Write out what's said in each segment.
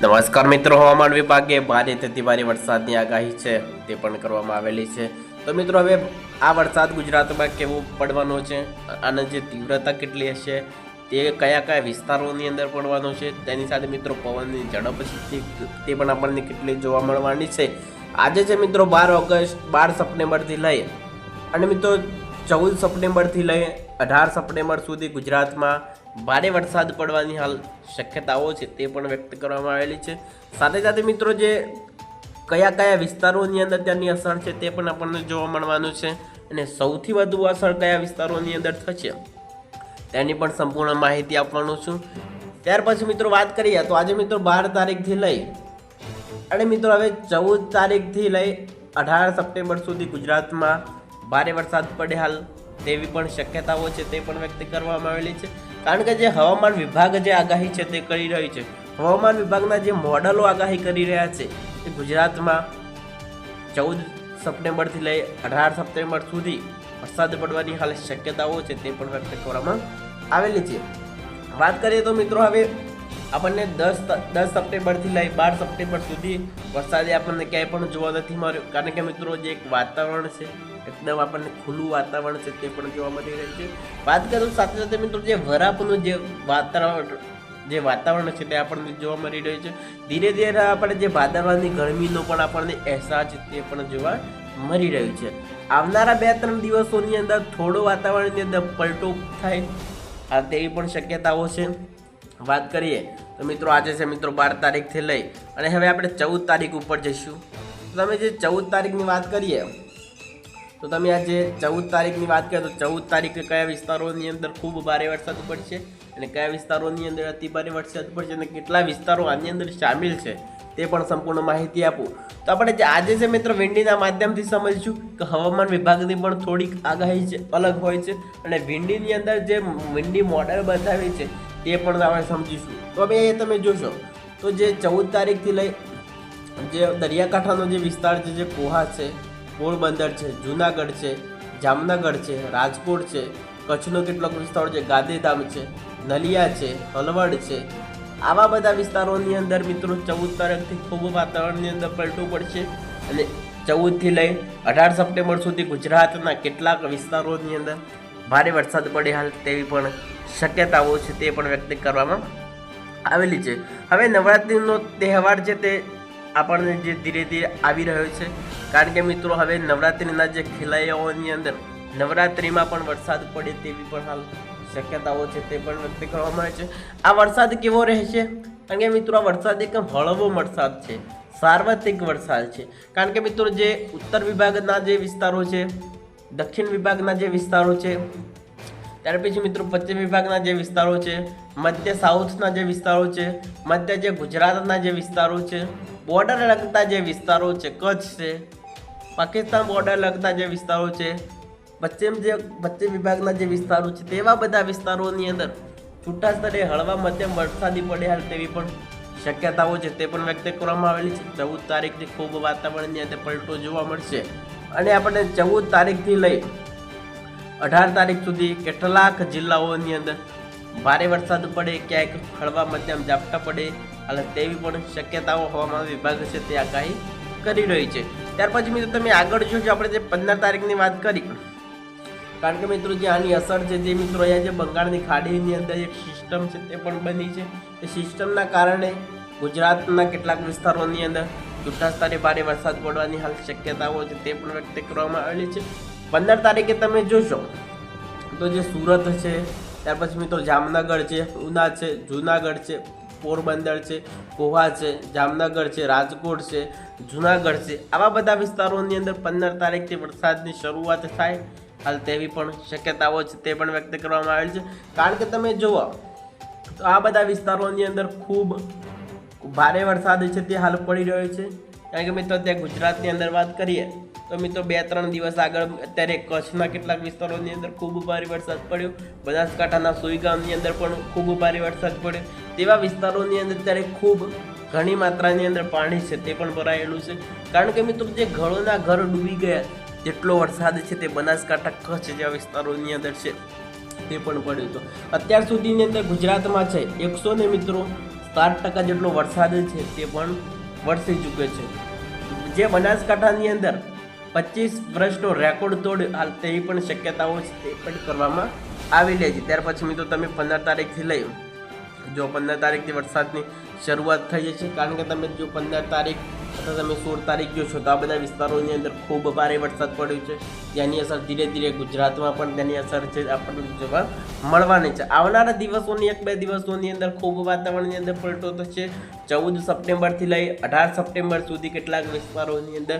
નમસ્કાર મિત્રો, હવામાન વિભાગે ભારેથી ભારે વરસાદની આગાહી છે તે પણ કરવામાં આવેલી છે. તો મિત્રો, હવે આ વરસાદ ગુજરાતમાં કેવો પડવાનો છે, આની જે તીવ્રતા કેટલી હશે, તે કયા કયા વિસ્તારોની અંદર પડવાનો છે, તેની સાથે મિત્રો પવનની ઝડપ તે પણ આપણને કેટલી જોવા મળવાની છે. આજે છે મિત્રો 12 સપ્ટેમ્બરથી લઈ અને મિત્રો 14 સપ્ટેમ્બરથી લઈ 18 સપ્ટેમ્બર સુધી ગુજરાતમાં ભારે વરસાદ પડવાની હાલ શક્યતાઓ છે તે પણ વ્યક્ત કરવામાં આવેલી છે. સાથે સાથે મિત્રો જે કયા કયા વિસ્તારોની અંદર તેની અસર છે તે પણ આપણને જોવા મળવાનું છે અને સૌથી વધુ અસર કયા વિસ્તારોની અંદર થશે તેની પણ સંપૂર્ણ માહિતી આપવાનું છું. ત્યાર પછી મિત્રો વાત કરીએ તો આજે મિત્રો 12 તારીખથી લઈ અને મિત્રો હવે 14 તારીખથી લઈ 18 સપ્ટેમ્બર સુધી ગુજરાતમાં ભારે વરસાદ પડે હાલ તેવી પણ શક્યતાઓ છે તે પણ વ્યક્ત કરવામાં આવેલી છે. કારણ કે જે હવામાન વિભાગ જે આગાહી છે તે કરી રહી છે, હવામાન વિભાગના જે મોડલો આગાહી કરી રહ્યા છે તે ગુજરાતમાં 14 સપ્ટેમ્બરથી લઈ 18 સપ્ટેમ્બર સુધી વરસાદ પડવાની હાલ શક્યતાઓ છે તે પણ વ્યક્ત કરવામાં આવેલી છે. વાત કરીએ તો મિત્રો હવે આપણને 10 સપ્ટેમ્બરથી લઈ 12 સપ્ટેમ્બર સુધી વરસાદે આપણને ક્યાંય પણ જોવા નથી મળ્યો. કારણ કે મિત્રો જે એક વાતાવરણ છે એકદમ આપણને ખુલ્લું વાતાવરણ છે તે પણ જોવા મળી રહ્યું છે. વાત કરું સાથે સાથે મિત્રો જે વરાપનું જે વાતાવરણ છે તે આપણને જોવા મળી રહ્યું છે. ધીરે ધીરે આપણે જે વાતાવરણની ગરમીનો પણ આપણને અહેસાસ છે તે પણ જોવા મળી રહ્યું છે. આવનારા 2-3 દિવસોની અંદર થોડો વાતાવરણની અંદર પલટો થાય તેવી પણ શક્યતાઓ છે. વાત કરીએ તો મિત્રો આજે છે મિત્રો 12 તારીખથી લઈ અને હવે આપણે 14 તારીખ ઉપર જઈશું. તો તમે જે 14 તારીખની વાત કરીએ તો તમે આજે 14 તારીખની વાત કરીએ તો 14 તારીખે કયા વિસ્તારોની અંદર ખૂબ ભારે વરસાદ પડશે અને કયા વિસ્તારોની અંદર અતિ ભારે વરસાદ પડશે અને કેટલા વિસ્તારો આની અંદર સામેલ છે તે પણ સંપૂર્ણ માહિતી આપું. તો આપણે આજે છે મિત્રો વિંડીના માધ્યમથી સમજીશું કે હવામાન વિભાગની પણ થોડીક આગાહી છે અલગ હોય છે અને વિંડીની અંદર જે વિંડી મોડેલ બતાવે છે તે પણ આપણે સમજીશું. તો હવે એ તમે જોશો તો જે 14 તારીખથી લઈ જે દરિયાકાંઠાનો જે વિસ્તાર છે, જે કોહા છે, પોરબંદર છે, જૂનાગઢ છે, જામનગર છે, રાજકોટ છે, કચ્છનો કેટલોક વિસ્તાર છે, ગાંધીધામ છે, નલિયા છે, હલવડ છે, આવા બધા વિસ્તારોની અંદર મિત્રો 14 તારીખથી ખૂબ વાતાવરણની અંદર પલટું પડશે અને 14થી લઈ 18 સપ્ટેમ્બર સુધી ગુજરાતના કેટલાક વિસ્તારોની અંદર ભારે વરસાદ પડે હાલ તેવી પણ શક્યતાઓ છે તે પણ વ્યક્ત કરવામાં આવેલી છે. હવે નવરાત્રિનો તહેવાર છે તે આપણને જે ધીરે ધીરે આવી રહ્યો છે. કારણ કે મિત્રો હવે નવરાત્રિના જે ખેલૈયાઓની અંદર નવરાત્રિમાં પણ વરસાદ પડે તેવી પણ હાલ શક્યતાઓ છે તે પણ વ્યક્ત કરવામાં આવે છે. આ વરસાદ કેવો રહેશે? કારણ કે મિત્રો આ વરસાદ એક હળવો વરસાદ છે, સાર્વત્રિક વરસાદ છે. કારણ કે મિત્રો જે ઉત્તર વિભાગના જે વિસ્તારો છે, દક્ષિણ વિભાગના જે વિસ્તારો છે, ત્યાર પછી મિત્રો પશ્ચિમ વિભાગના જે વિસ્તારો છે, મધ્ય સાઉથના જે વિસ્તારો છે, મધ્ય જે ગુજરાતના જે વિસ્તારો છે, બોર્ડર લગતા જે વિસ્તારો છે, કચ્છ છે, પાકિસ્તાન બોર્ડર લગતા જે વિસ્તારો છે, પશ્ચિમ વિભાગના જે વિસ્તારો છે, તેવા બધા વિસ્તારોની અંદર છૂટા સ્તરે હળવા મધ્યમ વરસાદી પડે હાલ તેવી પણ શક્યતાઓ છે તે પણ વ્યક્ત કરવામાં આવેલી છે. 14 તારીખથી ખૂબ વાતાવરણની અંદર પલટો જોવા મળશે અને આપણે 14 તારીખથી લઈ 18 તારીખ સુધી કેટલાક જિલ્લાઓની અંદર ભારે વરસાદ પડે, ક્યાંક હળવા મધ્યમ ઝાપટા પડે હાલ તેવી પણ શક્યતાઓ હવામાન વિભાગ છે તે આગાહી કરી રહી છે. ત્યાર પછી મિત્રો તમે આગળ જોજો આપણે જે 15 તારીખની વાત કરી. કારણ કે મિત્રો જે આની અસર છે તે મિત્રો અહીંયા જે બંગાળની ખાડીની અંદર એક સિસ્ટમ છે તે પણ બની છે. એ સિસ્ટમના કારણે ગુજરાતના કેટલાક વિસ્તારોની અંદર છૂટા સ્તરે ભારે વરસાદ પડવાની હાલ શક્યતાઓ છે તે પણ વ્યક્ત કરવામાં આવેલી છે. 15 તારીખે તમે જોશો તો જે સુરત છે, ત્યાર પછી મિત્રો જામનગર છે, ઉના છે, જૂનાગઢ છે, પોરબંદર છે, કોહા છે, જામનગર છે, રાજકોટ છે, જૂનાગઢ છે, આવા બધા વિસ્તારોની અંદર 15 તારીખથી વરસાદની શરૂઆત થાય હાલ તેવી પણ શક્યતાઓ છે તે પણ વ્યક્ત કરવામાં આવેલી છે. કારણ કે તમે જુઓ તો આ બધા વિસ્તારોની અંદર ખૂબ ભારે વરસાદ છે તે હાલ પડી રહ્યો છે. કારણ કે મિત્રો ત્યાં ગુજરાતની અંદર વાત કરીએ તો મિત્રો 2-3 દિવસ આગળ અત્યારે કચ્છના કેટલાક વિસ્તારોની અંદર ખૂબ ભારે વરસાદ પડ્યો, બનાસકાંઠાના સુઈગામની અંદર પણ ખૂબ ભારે વરસાદ પડ્યો. તેવા વિસ્તારોની અંદર અત્યારે ખૂબ ઘણી માત્રાની અંદર પાણી છે તે પણ ભરાયેલું છે. કારણ કે મિત્રો જે ઘરોના ઘર ડૂબી ગયા જેટલો વરસાદ છે તે બનાસકાંઠા કચ્છ જેવા વિસ્તારોની અંદર છે તે પણ પડ્યું હતું. અત્યાર સુધીની અંદર ગુજરાતમાં છે 100 ને મિત્રો 7% જેટલો વરસાદ છે તે પણ વરસી ચૂક્યો છે, જે બનાસકાંઠાની અંદર 25 વર્ષનો રેકોર્ડ તોડ હાલ તેવી પણ શક્યતાઓ છે તે પણ કરવામાં આવેલી છે। ત્યાર પછી મિત્રો તમે 15 તારીખથી લઈ જો 15 તારીખથી વરસાદની શરૂઆત થઈ છે, કારણ કે તમે જો 15 તારીખ અથવા તમે 16 તારીખ જો છો તો આ બધા વિસ્તારોની અંદર ખૂબ ભારે વરસાદ પડ્યો છે, જેની અસર ધીરે ધીરે ગુજરાતમાં પણ તેની અસર છે આપણને જોવા મળવાની છે। આવનારા દિવસોની 1-2 દિવસોની અંદર ખૂબ વાતાવરણની અંદર પલટો થશે। 14 સપ્ટેમ્બરથી લઈ 18 સપ્ટેમ્બર સુધી કેટલાક વિસ્તારોની અંદર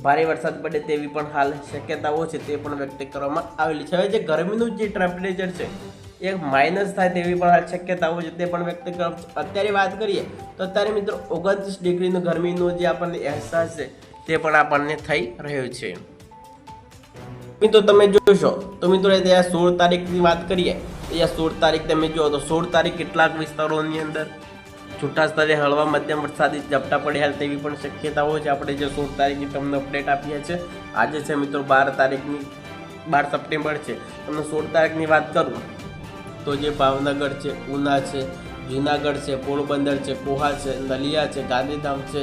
ભારે વરસાદ પડે તેવી પણ હાલ શક્યતાઓ છે તે પણ વ્યક્ત કરવામાં આવેલી છે। હવે જે ગરમીનું જે ટેમ્પરેચર છે એ માઇનસ થાય તેવી પણ હાલ શક્યતાઓ છે તે પણ વ્યક્ત કરવામાં। અત્યારે વાત કરીએ તો અત્યારે મિત્રો 29 ડિગ્રીનું ગરમીનો જે આપણને અહેસાસ છે તે પણ આપણને થઈ રહ્યો છે। મિત્રો તમે જોશો તો મિત્રો ત્યાં 16 તારીખની વાત કરીએ તો ત્યાં 16 તારીખ તમે જો તો 16 તારીખ કેટલાક વિસ્તારોની અંદર છૂટા સ્તરે હળવા મધ્યમ વરસાદી ઝાપટા પડે હાલ તેવી પણ શક્યતાઓ છે। આપણે જે 16 તારીખની તમને અપડેટ આપીએ છીએ, આજે છે મિત્રો 12 સપ્ટેમ્બર છે। તમને 16 તારીખની વાત કરું તો જે ભાવનગર છે, ઉના છે, જૂનાગઢ છે, પોરબંદર છે, કોહા છે, નલિયા છે, ગાંધીધામ છે,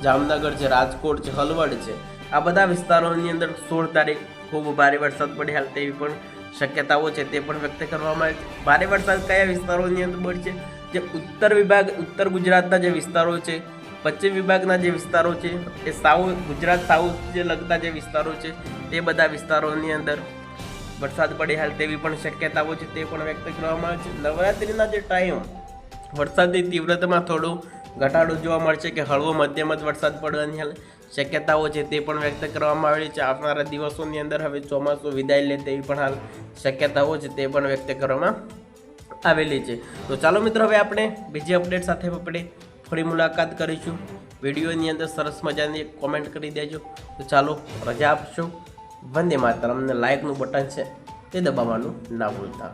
જામનગર છે, રાજકોટ છે, હળવદ છે, આ બધા વિસ્તારોની અંદર 16 તારીખ ખૂબ ભારે વરસાદ પડે હાલ તેવી પણ શક્યતાઓ છે તે પણ વ્યક્ત કરવામાં આવે છે। ભારે વરસાદ કયા વિસ્તારોની અંદર પડશે? જે ઉત્તર ગુજરાતના જે વિસ્તારો છે, પશ્ચિમ વિભાગના જે વિસ્તારો છે, એ ગુજરાત સાઉથ જે લગતા જે વિસ્તારો છે તે બધા વિસ્તારોની અંદર વરસાદ પડે હાલ તેવી પણ શક્યતાઓ છે તે પણ વ્યક્ત કરવામાં આવે છે। નવરાત્રિના જે ટાઈમ વરસાદની તીવ્રતામાં થોડો ઘટાડો જોવા મળશે કે હળવો મધ્યમ જ વરસાદ પડવાની હાલ શક્યતાઓ છે તે પણ વ્યક્ત કરવામાં આવેલી છે। આવનારા દિવસોની અંદર હવે ચોમાસું વિદાય લે તેવી પણ હાલ શક્યતાઓ છે તે પણ વ્યક્ત કરવામાં આવેલી છે। તો ચાલો મિત્રો હવે આપણે બીજી અપડેટ સાથે આપણે ફરી મુલાકાત કરીશું। વિડીયોની અંદર સરસ મજાની એક કોમેન્ટ કરી દેજો। તો ચાલો રજા આપશો। વંદે માતરમ। અમને લાઇકનું બટન છે તે દબાવવાનું ના ભૂલતા।